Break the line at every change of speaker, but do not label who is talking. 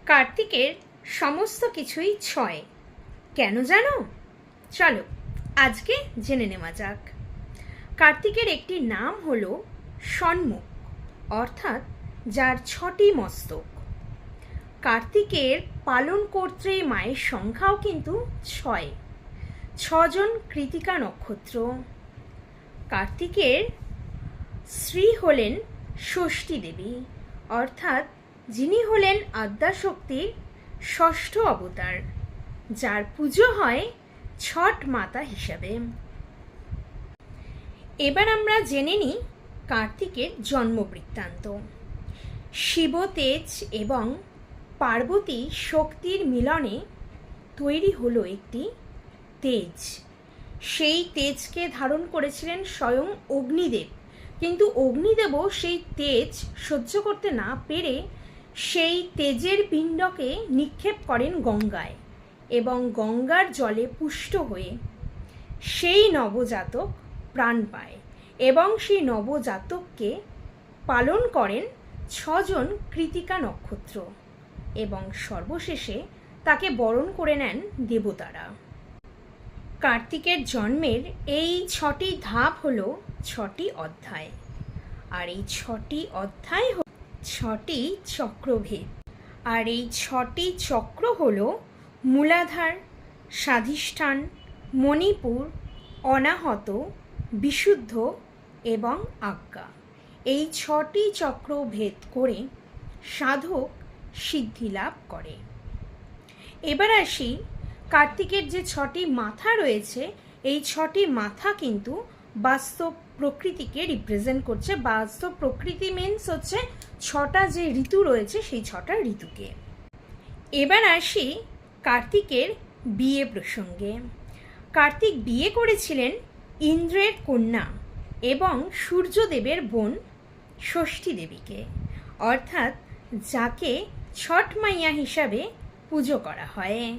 কার্তিকের সমস্ত কিছুই ছয়। কেন জানো? চলো আজকে জেনে নেওয়া যাক। কার্তিকের একটি নাম হলো ষণ্মুখ, অর্থাৎ যার ছটি মস্তক। কার্তিকের পালনকর্ত্রী মায়ের সংখ্যাও কিন্তু ছয়, ছজন কৃতিকা নক্ষত্র। কার্তিকের স্ত্রী হলেন ষষ্ঠী দেবী, অর্থাৎ যিনি হলেন আদ্যাশক্তির ষষ্ঠ অবতার, যার পুজো হয় ছট মাতা হিসাবে। এবার আমরা জেনে নিই কার্তিকের জন্ম বৃত্তান্ত। শিব তেজ এবং পার্বতী শক্তির মিলনে তৈরি হলো একটি তেজ। সেই তেজকে ধারণ করেছিলেন স্বয়ং অগ্নিদেব, কিন্তু অগ্নিদেবও সেই তেজ সহ্য করতে না পেরে সেই তেজের পিণ্ডকে নিক্ষেপ করেন গঙ্গায়, এবং গঙ্গার জলে পুষ্ট হয়ে সেই নবজাতক প্রাণ পায়, এবং সেই নবজাতককে পালন করেন ছজন কৃতিকা নক্ষত্র, এবং সর্বশেষে তাকে বরণ করে নেন দেবতারা। কার্তিকের জন্মের এই ছটি ধাপ হলো ছটি অধ্যায়, আর এই ছটি অধ্যায় হল ছটি চক্রভেদ। আর এই ছটি চক্র হলো মূলাধার, স্বাধিষ্ঠান, মণিপুর, অনাহত, বিশুদ্ধ এবং আজ্ঞা। এই ছটি চক্র ভেদ করে সাধক সিদ্ধি লাভ করে। এবার আসি, কার্তিকের যে ছটি মাথা রয়েছে, এই ছটি মাথা কিন্তু বাস্তব প্রকৃতিকে রিপ্রেজেন্ট করছে। বাস্তব প্রকৃতি মিনস হচ্ছে ছটা যে ঋতু রয়েছে, সেই ছটা ঋতুকে। এবার আসি কার্তিকের বিয়ে প্রসঙ্গে। কার্তিক বিয়ে করেছিলেন ইন্দ্রের কন্যা এবং সূর্যদেবের বোন ষষ্ঠী দেবীকে, অর্থাৎ যাকে ছট মাইয়া হিসাবে পুজো করা হয়।